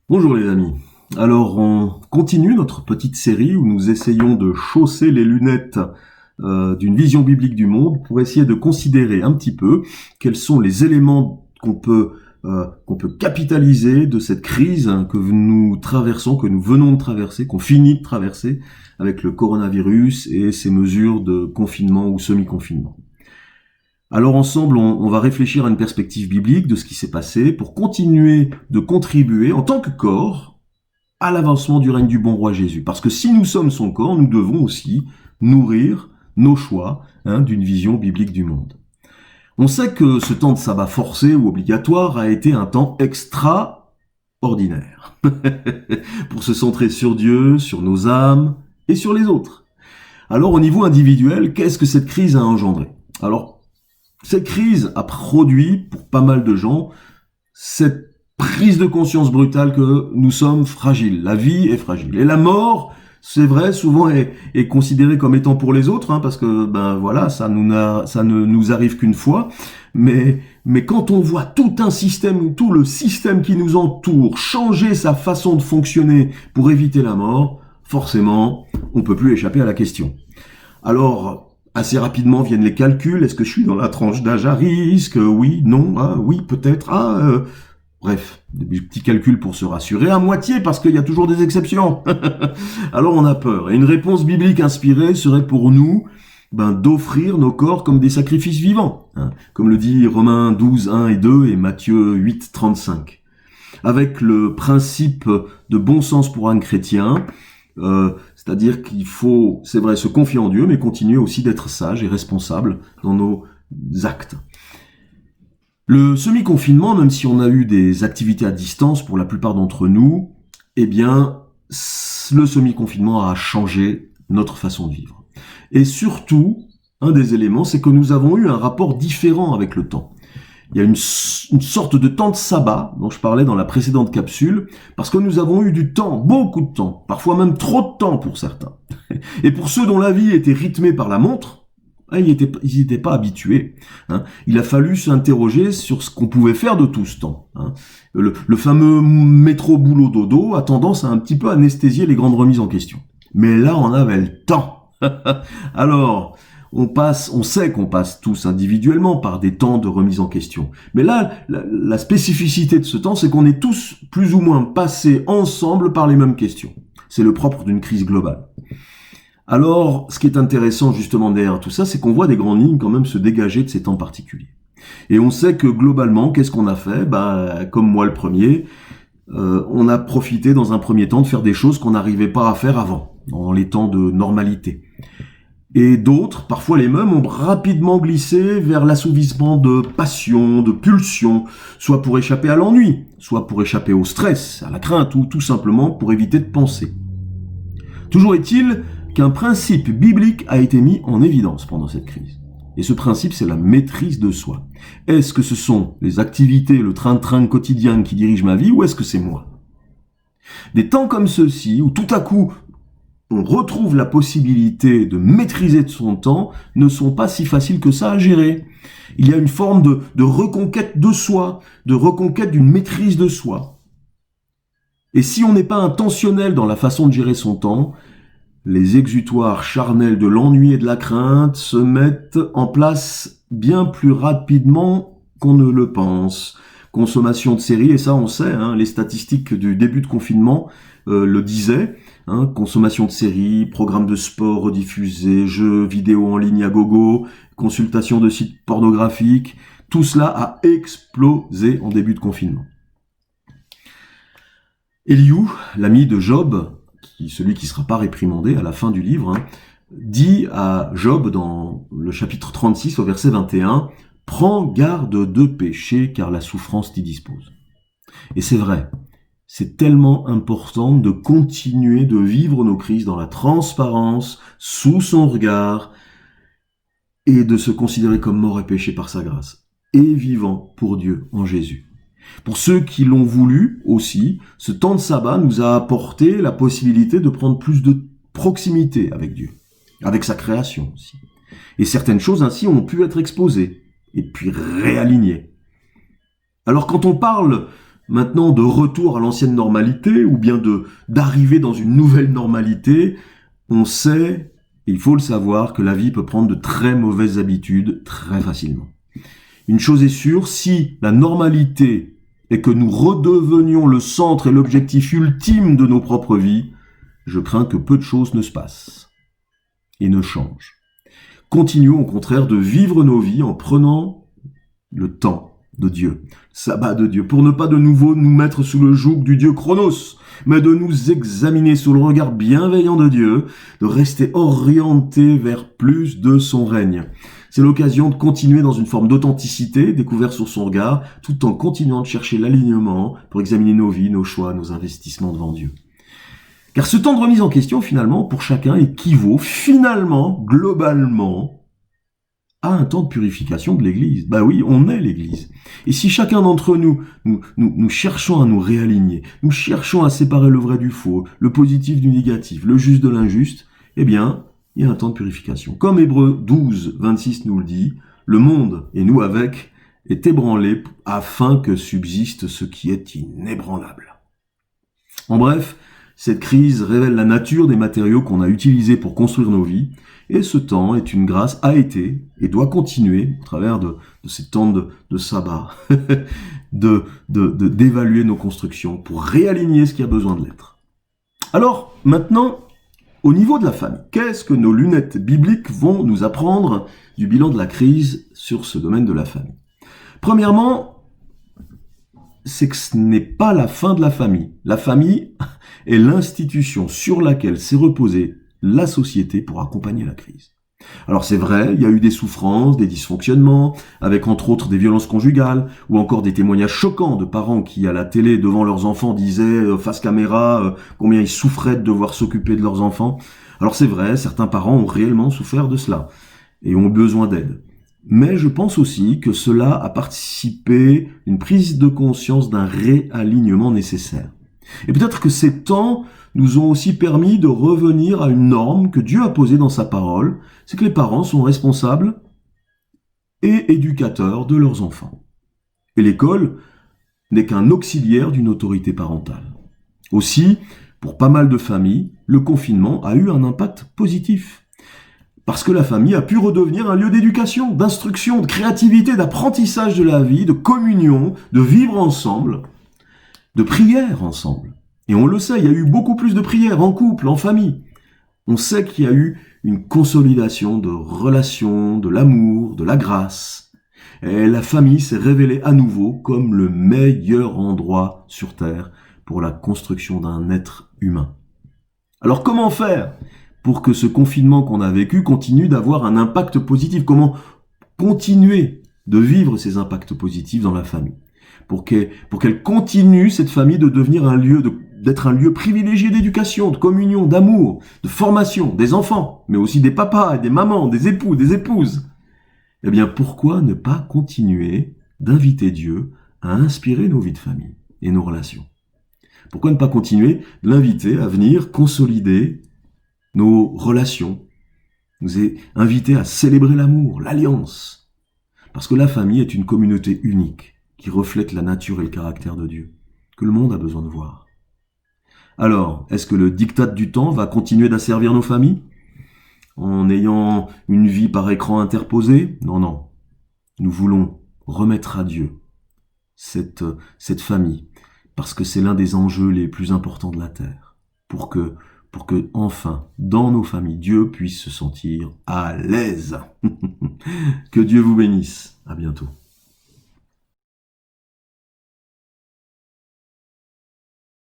Bonjour les amis. Alors on continue notre petite série où nous essayons de chausser les lunettes d'une vision biblique du monde pour essayer de considérer un petit peu quels sont les éléments qu'on peut capitaliser de cette crise que nous traversons, que nous venons de traverser, qu'on finit de traverser avec le coronavirus et ces mesures de confinement ou semi-confinement. Alors ensemble, on va réfléchir à une perspective biblique de ce qui s'est passé pour continuer de contribuer en tant que corps à l'avancement du règne du bon roi Jésus. Parce que si nous sommes son corps, nous devons aussi nourrir nos choix d'une vision biblique du monde. On sait que ce temps de sabbat forcé ou obligatoire a été un temps extraordinaire pour se centrer sur Dieu, sur nos âmes et sur les autres. Alors au niveau individuel, qu'est-ce que cette crise a engendré? Alors cette crise a produit, pour pas mal de gens, cette prise de conscience brutale que nous sommes fragiles. La vie est fragile. Et la mort, c'est vrai, souvent est considérée comme étant pour les autres, parce que, ça ne nous arrive qu'une fois. Mais quand on voit tout un système, tout le système qui nous entoure, changer sa façon de fonctionner pour éviter la mort, forcément, on peut plus échapper à la question. Alors, assez rapidement viennent les calculs. Est-ce que je suis dans la tranche d'âge à risque? Oui, non, oui, peut-être. Bref, des petits calculs pour se rassurer. À moitié, parce qu'il y a toujours des exceptions. Alors on a peur. Et une réponse biblique inspirée serait pour nous d'offrir nos corps comme des sacrifices vivants. Comme le dit Romains 12, 1 et 2 et Matthieu 8, 35. Avec le principe de bon sens pour un chrétien, c'est-à-dire qu'il faut, c'est vrai, se confier en Dieu, mais continuer aussi d'être sage et responsable dans nos actes. Le semi-confinement, même si on a eu des activités à distance pour la plupart d'entre nous, eh bien, le semi-confinement a changé notre façon de vivre. Et surtout, un des éléments, c'est que nous avons eu un rapport différent avec le temps. Il y a une sorte de temps de sabbat dont je parlais dans la précédente capsule, parce que nous avons eu du temps, beaucoup de temps, parfois même trop de temps pour certains. Et pour ceux dont la vie était rythmée par la montre, ils n'étaient pas habitués. Il a fallu s'interroger sur ce qu'on pouvait faire de tout ce temps. Le fameux métro boulot dodo a tendance à un petit peu anesthésier les grandes remises en question. Mais là, on avait le temps. Alors, on sait qu'on passe tous individuellement par des temps de remise en question. Mais là, la spécificité de ce temps, c'est qu'on est tous plus ou moins passés ensemble par les mêmes questions. C'est le propre d'une crise globale. Alors, ce qui est intéressant justement derrière tout ça, c'est qu'on voit des grandes lignes quand même se dégager de ces temps particuliers. Et on sait que globalement, qu'est-ce qu'on a fait? Comme moi le premier, on a profité dans un premier temps de faire des choses qu'on n'arrivait pas à faire avant, dans les temps de normalité. Et d'autres, parfois les mêmes, ont rapidement glissé vers l'assouvissement de passions, de pulsions, soit pour échapper à l'ennui, soit pour échapper au stress, à la crainte, ou tout simplement pour éviter de penser. Toujours est-il qu'un principe biblique a été mis en évidence pendant cette crise. Et ce principe, c'est la maîtrise de soi. Est-ce que ce sont les activités, le train-train quotidien qui dirige ma vie, ou est-ce que c'est moi? Des temps comme ceux-ci, où tout à coup, on retrouve la possibilité de maîtriser de son temps, ne sont pas si faciles que ça à gérer. Il y a une forme de reconquête de soi, de reconquête d'une maîtrise de soi. Et si on n'est pas intentionnel dans la façon de gérer son temps, les exutoires charnels de l'ennui et de la crainte se mettent en place bien plus rapidement qu'on ne le pense. Consommation de séries, et ça on sait, les statistiques du début de confinement le disaient, consommation de séries, programmes de sport rediffusés, jeux vidéo en ligne à gogo, consultation de sites pornographiques, tout cela a explosé en début de confinement. Elihu, l'ami de Job, celui qui ne sera pas réprimandé à la fin du livre, dit à Job dans le chapitre 36 au verset 21, « Prends garde de pécher car la souffrance t'y dispose. » Et c'est vrai, c'est tellement important de continuer de vivre nos crises dans la transparence, sous son regard, et de se considérer comme mort et péché par sa grâce, et vivant pour Dieu en Jésus. Pour ceux qui l'ont voulu aussi, ce temps de sabbat nous a apporté la possibilité de prendre plus de proximité avec Dieu, avec sa création aussi. Et certaines choses ainsi ont pu être exposées, et puis réalignées. Alors quand on parle maintenant de retour à l'ancienne normalité ou bien d'arriver dans une nouvelle normalité, on sait, et il faut le savoir, que la vie peut prendre de très mauvaises habitudes très facilement. Une chose est sûre, si la normalité est que nous redevenions le centre et l'objectif ultime de nos propres vies, je crains que peu de choses ne se passent et ne changent. Continuons au contraire de vivre nos vies en prenant le temps de Dieu, sabbat de Dieu, pour ne pas de nouveau nous mettre sous le joug du Dieu Chronos, mais de nous examiner sous le regard bienveillant de Dieu, de rester orientés vers plus de son règne. C'est l'occasion de continuer dans une forme d'authenticité, découverte sur son regard, tout en continuant de chercher l'alignement pour examiner nos vies, nos choix, nos investissements devant Dieu. Car ce temps de remise en question, finalement, pour chacun, équivaut finalement, globalement, à un temps de purification de l'Église. Bah oui, on est l'Église. Et si chacun d'entre nous cherchons à nous réaligner, nous cherchons à séparer le vrai du faux, le positif du négatif, le juste de l'injuste, eh bien, il y a un temps de purification. Comme Hébreux 12, 26 nous le dit, le monde, et nous avec, est ébranlé afin que subsiste ce qui est inébranlable. En bref, cette crise révèle la nature des matériaux qu'on a utilisés pour construire nos vies, et ce temps est une grâce, a été, et doit continuer, au travers de ces temps de sabbat, d'évaluer nos constructions pour réaligner ce qui a besoin de l'être. Alors, maintenant, au niveau de la famille, qu'est-ce que nos lunettes bibliques vont nous apprendre du bilan de la crise sur ce domaine de la famille? Premièrement, c'est que ce n'est pas la fin de la famille. La famille est l'institution sur laquelle s'est reposée la société pour accompagner la crise. Alors c'est vrai, il y a eu des souffrances, des dysfonctionnements, avec entre autres des violences conjugales, ou encore des témoignages choquants de parents qui, à la télé, devant leurs enfants, disaient face caméra combien ils souffraient de devoir s'occuper de leurs enfants. Alors c'est vrai, certains parents ont réellement souffert de cela, et ont besoin d'aide. Mais je pense aussi que cela a participé d'une prise de conscience d'un réalignement nécessaire. Et peut-être que ces temps nous ont aussi permis de revenir à une norme que Dieu a posée dans sa parole, c'est que les parents sont responsables et éducateurs de leurs enfants. Et l'école n'est qu'un auxiliaire d'une autorité parentale. Aussi, pour pas mal de familles, le confinement a eu un impact positif. Parce que la famille a pu redevenir un lieu d'éducation, d'instruction, de créativité, d'apprentissage de la vie, de communion, de vivre ensemble, de prière ensemble. Et on le sait, il y a eu beaucoup plus de prières en couple, en famille. On sait qu'il y a eu une consolidation de relations, de l'amour, de la grâce. Et la famille s'est révélée à nouveau comme le meilleur endroit sur Terre pour la construction d'un être humain. Alors comment faire pour que ce confinement qu'on a vécu continue d'avoir un impact positif? Comment continuer de vivre ces impacts positifs dans la famille? Pour qu'elle continue, cette famille, de devenir d'être un lieu privilégié d'éducation, de communion, d'amour, de formation des enfants, mais aussi des papas et des mamans, des époux, des épouses. Eh bien, pourquoi ne pas continuer d'inviter Dieu à inspirer nos vies de famille et nos relations? Pourquoi ne pas continuer de l'inviter à venir consolider nos relations, nous inviter à célébrer l'amour, l'alliance? Parce que la famille est une communauté unique qui reflète la nature et le caractère de Dieu, que le monde a besoin de voir. Alors, est-ce que le diktat du temps va continuer d'asservir nos familles en ayant une vie par écran interposée? Non, non. Nous voulons remettre à Dieu cette famille, parce que c'est l'un des enjeux les plus importants de la terre, pour que enfin, dans nos familles, Dieu puisse se sentir à l'aise. Que Dieu vous bénisse. À bientôt.